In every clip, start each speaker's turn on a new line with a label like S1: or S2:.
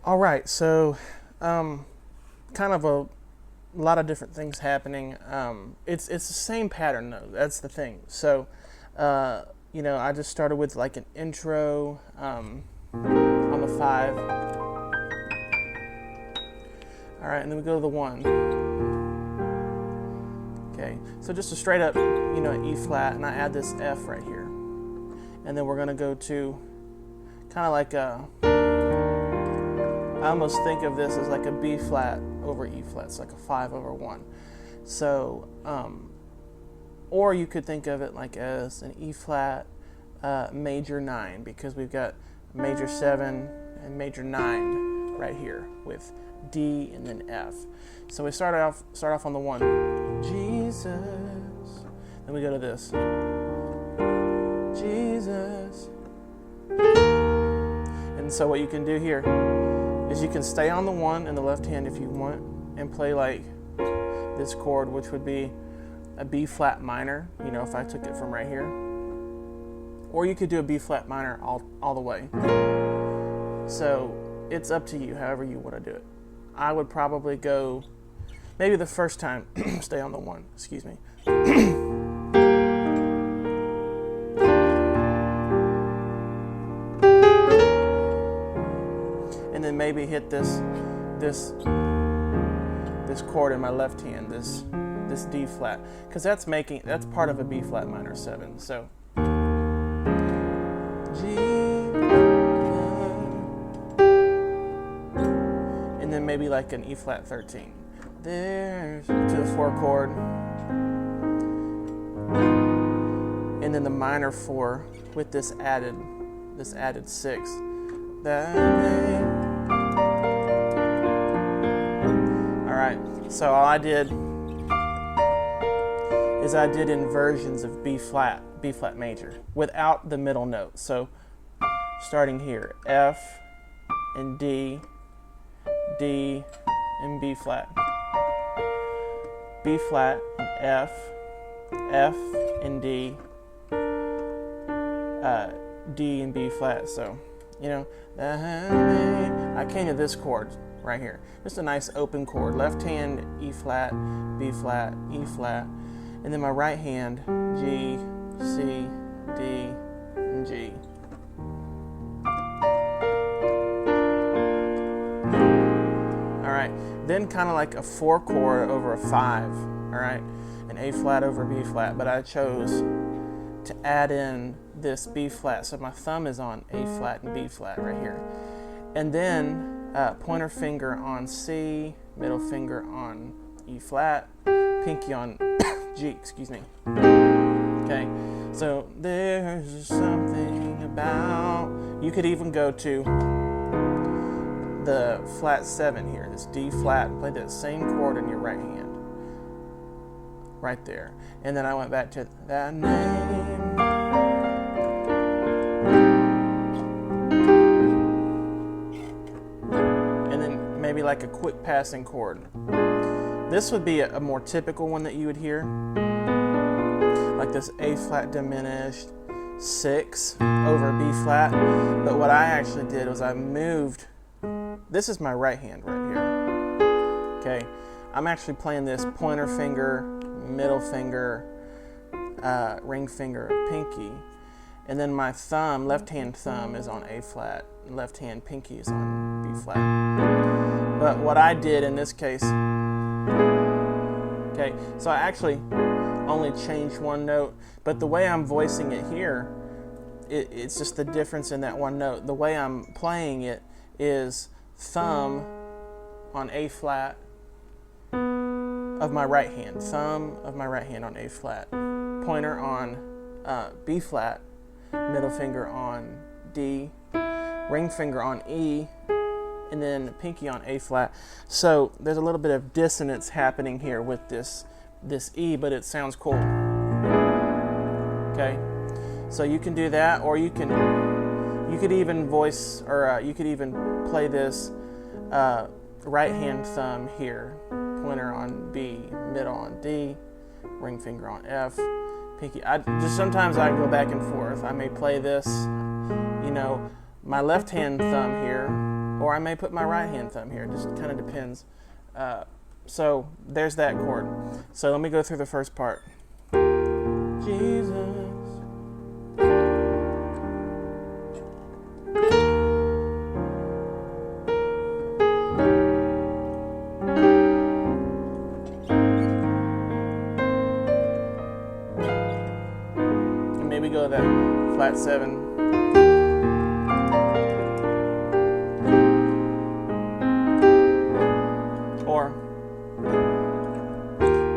S1: All right, so kind of a lot of different things happening. It's the same pattern though. That's the thing. So I just started with like an intro on the 5. All right, and then we go to the 1. Okay, so just a straight up E flat, and I add this F right here, and then we're gonna go to kind of like I almost think of this as like a B flat over E flat. It's like a 5 over 1. So, or you could think of it like as an E flat major 9, because we've got major 7 and major 9 right here with D and then F. So we start off on the 1, Jesus. Then we go to this, Jesus. And so what you can do here is you can stay on the 1 in the left hand if you want and play like this chord, which would be a B flat minor, if I took it from right here. Or you could do a B flat minor all the way. So it's up to you, however you want to do it. I would probably go, maybe the first time, stay on the 1, excuse me. And then maybe hit this chord in my left hand, this D flat, because that's part of a B flat minor 7. So G, and then maybe like an E flat 13. There's to the 4 chord, and then the minor 4 with this added 6. Alright, so all I did is I did inversions of B flat major without the middle note. So starting here, F and D, D and B flat, B flat and F, F and D, D and B flat. So I came to this chord right here. Just a nice open chord. Left hand E flat, B flat, E flat, and then my right hand G, C, D, and G. right, then kind of like a 4 chord over a 5, all right, an A flat over B flat, but I chose to add in this B flat, so my thumb is on A flat and B flat right here, and then pointer finger on C, middle finger on E flat, pinky on G, excuse me. Okay, so there's something about, you could even go to the flat 7 here, this D flat, and play that same chord in your right hand, right there. And then I went back to that name. And then maybe like a quick passing chord. This would be a more typical one that you would hear, like this A flat diminished 6 over B flat. But what I actually did was I moved, this is my right hand right here. Okay, I'm actually playing this pointer finger, middle finger, ring finger, pinky, and then my thumb, left hand thumb, is on A flat, and left hand pinky is on B flat. But what I did in this case, okay, so I actually only changed one note, but the way I'm voicing it here, it's just the difference in that one note. The way I'm playing it is thumb on A flat of my right hand, thumb of my right hand on A flat, pointer on B flat, middle finger on D, ring finger on E, and then pinky on A flat. So there's a little bit of dissonance happening here with this E, but it sounds cool. Okay, so you can do that, or you could even voice, or you could even play this right hand thumb here, pointer on B, middle on D, ring finger on F, pinky. Sometimes I go back and forth. I may play this, my left hand thumb here, or I may put my right hand thumb here. It just kind of depends. So there's that chord. So let me go through the first part. Jesus. And maybe go to that flat 7.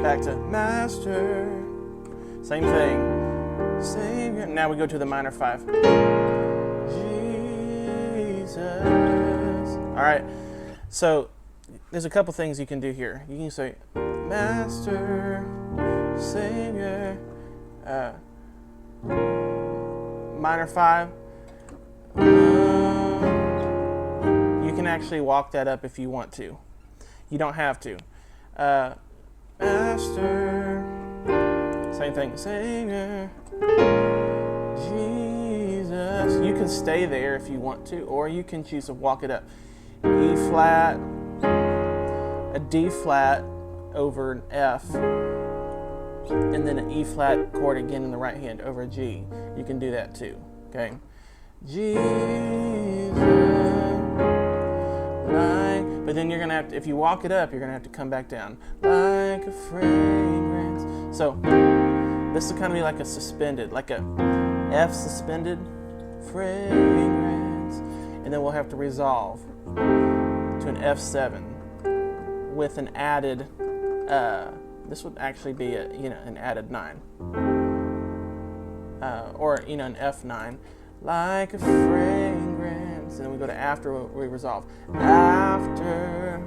S1: Back to Master, same thing, Savior. Now we go to the minor 5. Jesus. All right, so there's a couple things you can do here. You can say Master, Savior, minor 5. You can actually walk that up if you want to. You don't have to. Master, same thing, Savior, Jesus. You can stay there if you want to, or you can choose to walk it up. E flat, a D flat over an F, and then an E flat chord again in the right hand over a G. You can do that too, okay? Jesus. But then you're going to have to, if you walk it up, you're going to have to come back down. Like a fragrance. So this is kind of be like a suspended, like a F suspended, fragrance. And then we'll have to resolve to an F7 with an added, this would actually be an added 9. Or an F9. Like a fragrance, and then we go to after, we resolve. After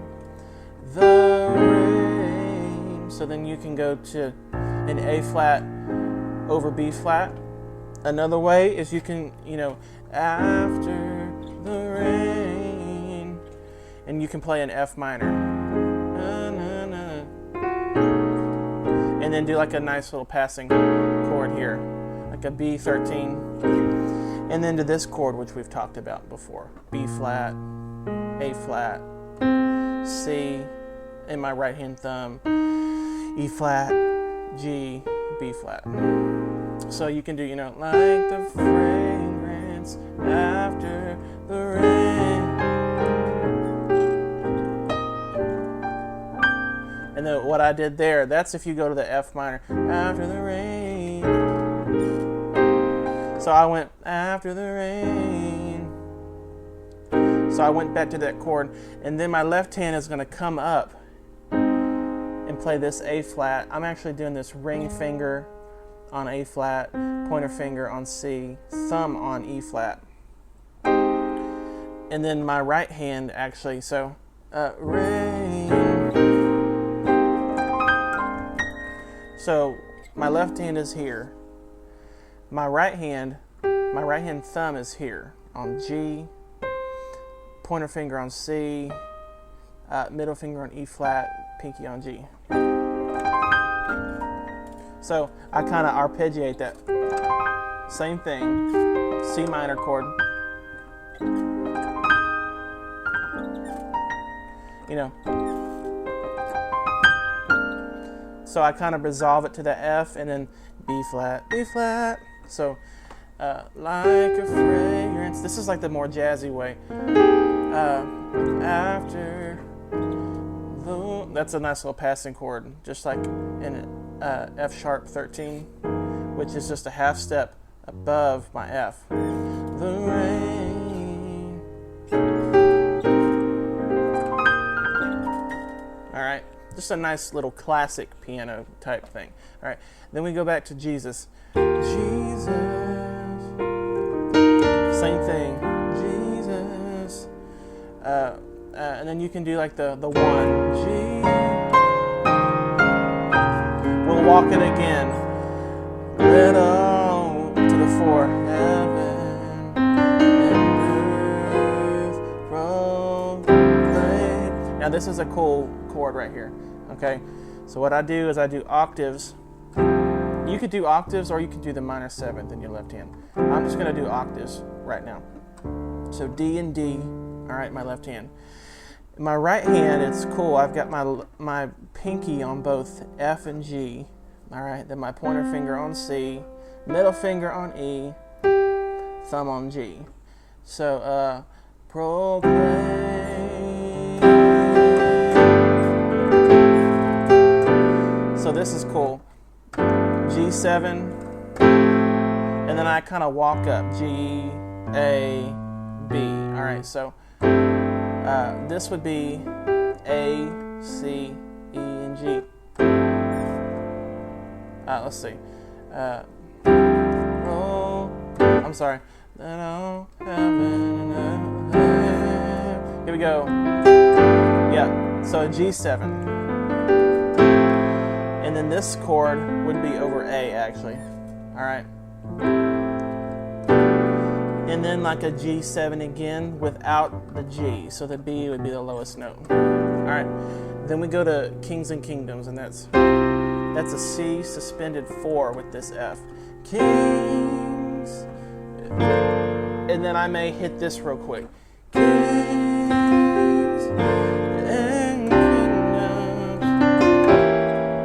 S1: the rain. So then you can go to an A flat over B flat. Another way is you can, after the rain, and you can play an F minor. Na, na, na. And then do like a nice little passing chord here, like a B13. And then to this chord, which we've talked about before. B flat, A flat, C, in my right hand thumb, E flat, G, B flat. So you can do, like the fragrance after the rain. what I did there, that's if you go to the F minor. After the rain. So I went after the rain. So I went back to that chord, and then my left hand is going to come up and play this A flat. I'm actually doing this ring finger on A flat, pointer finger on C, thumb on E flat. And then my right hand actually, so rain. So my left hand is here. My right hand thumb is here on G, pointer finger on C, middle finger on E flat, pinky on G. So I kind of arpeggiate that. Same thing, C minor chord. You know. So I kind of resolve it to the F and then B flat, B flat. So like a fragrance. This is like the more jazzy way. After the, that's a nice little passing chord, just like in F sharp 13, which is just a half step above my F. The rain. All right, just a nice little classic piano type thing. All right, then we go back to Jesus. Jesus. Same thing. Jesus. And then you can do like the one. G. We'll walk it again. Let all to the four. Heaven and earth proclaim. Now this is a cool chord right here. Okay. So what I do is I do octaves. You could do octaves or you could do the minor seventh in your left hand. I'm just going to do octaves right now. So D and D, all right, my left hand. In my right hand, it's cool. I've got my pinky on both F and G, all right, then my pointer finger on C, middle finger on E, thumb on G. So, proclaim. So this is cool. G7, and then I kind of walk up, G, A, B. All right, so this would be A, C, E, and G. Let's see. I'm sorry. Here we go. Yeah, so G7. And then this chord would be over A, actually. All right. And then like a G7 again without the G. So the B would be the lowest note. All right. Then we go to Kings and Kingdoms, and that's a C suspended 4 with this F. Kings. And then I may hit this real quick. Kings and Kingdoms.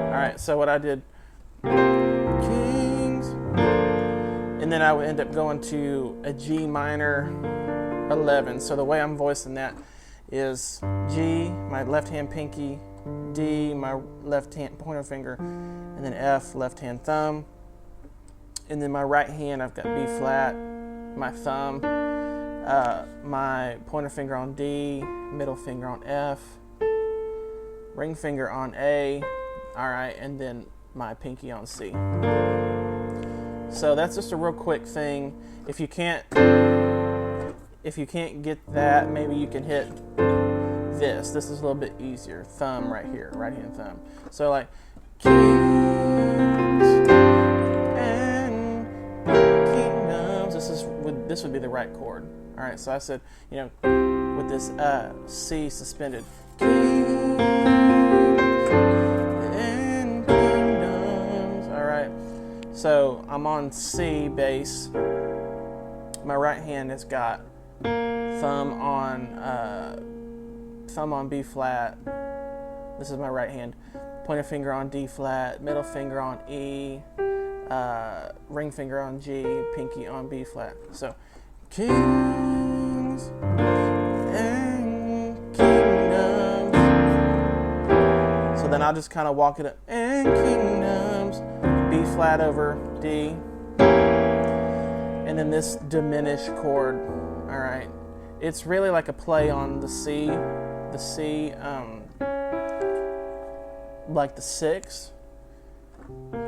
S1: All right, so what I did, Kings, and then I would end up going to a G minor 11. So the way I'm voicing that is G, my left hand pinky, D, my left hand pointer finger, and then F, left hand thumb. And then my right hand, I've got B flat, my thumb, my pointer finger on D, middle finger on F, ring finger on A, all right, and then my pinky on C. So that's just a real quick thing. If you can't get that, maybe you can hit this. This is a little bit easier. Thumb right here, right hand thumb. So like Kings and Kingdoms. This would be the right chord. All right. So I said, with this C suspended. Kings and Kingdoms. All right. So I'm on C bass. My right hand has got thumb on B flat. This is my right hand. Pointer finger on D flat, middle finger on E, ring finger on G, pinky on B flat. So, Kings and Kingdoms. So then I'll just kind of walk it up. And kingdoms, B flat over D. And then this diminished chord. All right. It's really like a play on the C, like the 6,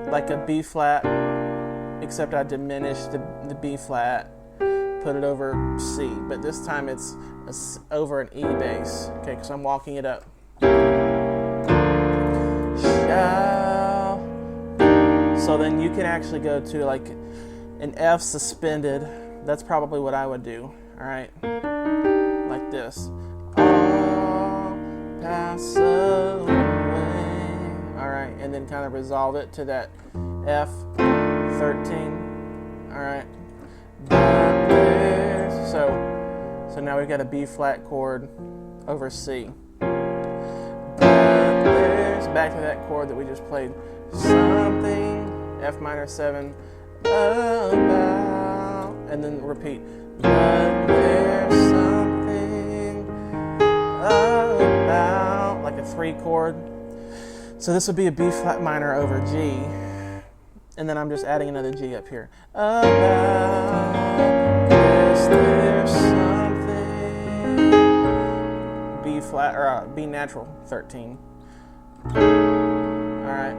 S1: like a B flat, except I diminished the B flat, put it over C, but this time it's over an E bass, okay, because I'm walking it up. Shall. So then you can actually go to like an F suspended. That's probably what I would do, all right, like this. All pass away. All right, and then kind of resolve it to that F13. All right. So now we've got a B flat chord over C. Back to that chord that we just played. Something, F minor 7, about, and then repeat. But there's something about, like a 3 chord. So this would be a B flat minor over G, and then I'm just adding another G up here. About this, there's something. B flat, or B natural 13. Alright.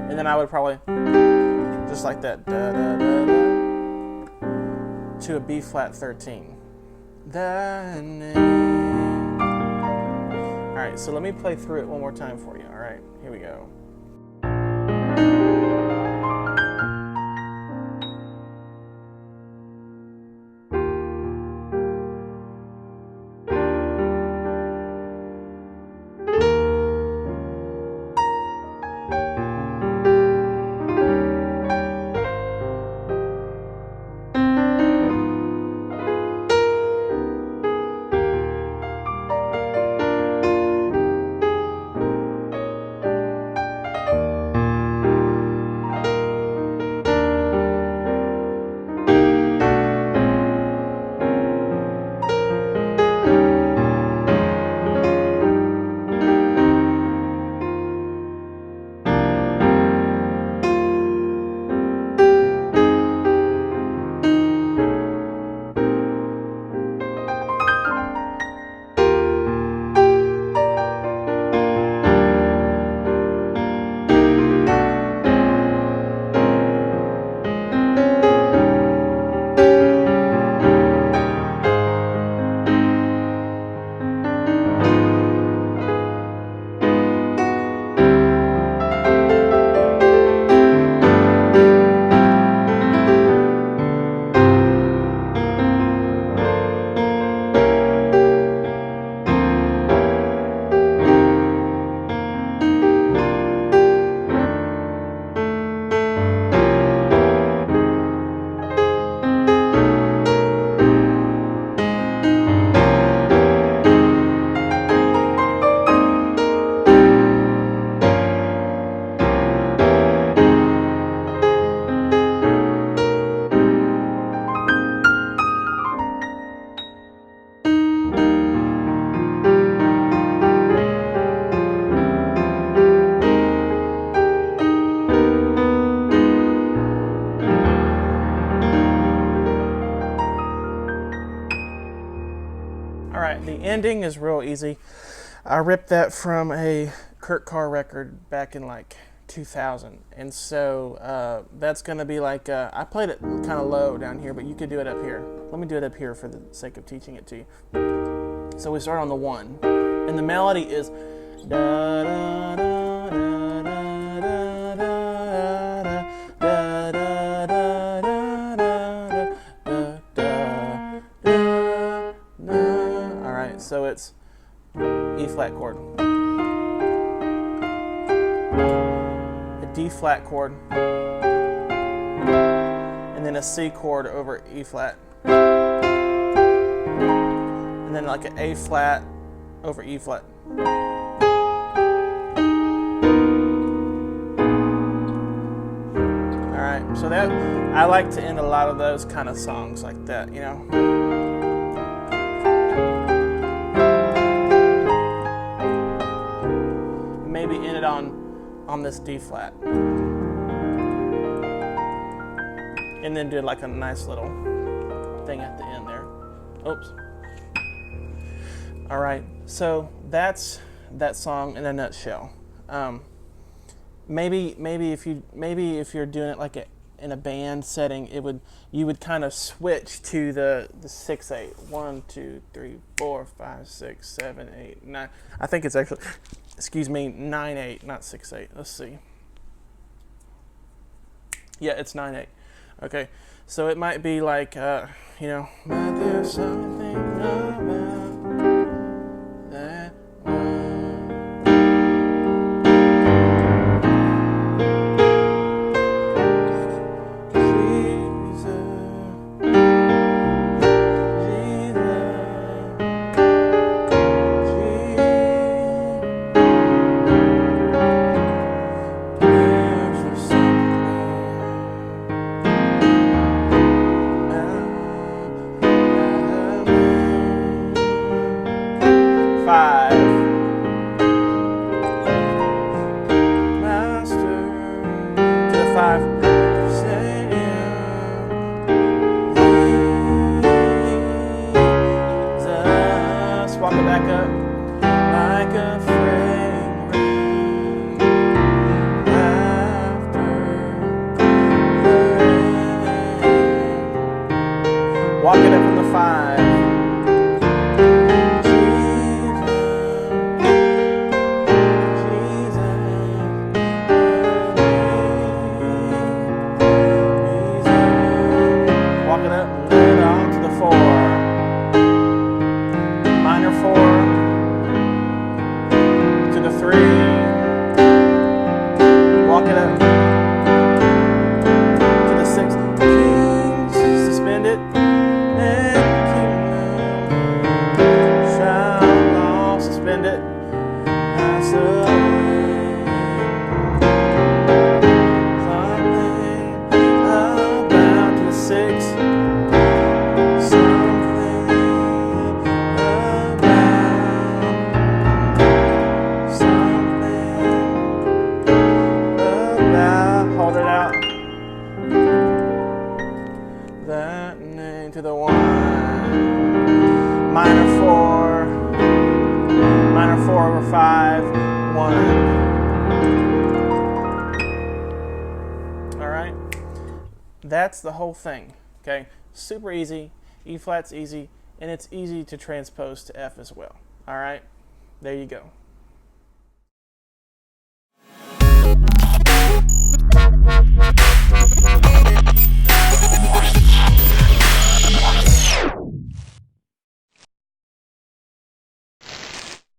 S1: And then I would probably, just like that, da, da, da, da, to a B flat 13. Thy name. Alright, so let me play through it one more time for you. Alright, here we go. The ending is real easy. I ripped that from a Kurt Carr record back in like 2000, and so that's going to be like, I played it kind of low down here, but you could do it up here. Let me do it up here for the sake of teaching it to you. So we start on the 1, and the melody is da da da da da da da da da da. All right, so it's E flat chord, a D flat chord, and then a C chord over E flat, and then like an A flat over E flat. Alright, so that, I like to end a lot of those kind of songs like that, you know. it on this D flat. And then do like a nice little thing at the end there. Oops. All right, so that's that song in a nutshell. Maybe if you're doing it like in a band setting, you would kind of switch to the 6/8. 1, 2, 3, 4, 5, 6, 7, 8, 9. I think it's actually 9/8, not 6/8. Let's see. Yeah, it's 9/8. Okay, so it might be like but there's something about that one. Walk it back up like a fragrant after the rain. Walk it up from the 5. Walk it up and let it on to the 4. Minor 4 to the 3. Walk it up to the 6. Kings, suspend it, and kingdom shall long suspend it. Pass away. Something about the 6. Hold it out. That name to the 1. Minor 4. Minor 4 over 5. 1. All right. That's the whole thing. Okay. Super easy. E flat's easy, and it's easy to transpose to F as well. All right. There you go.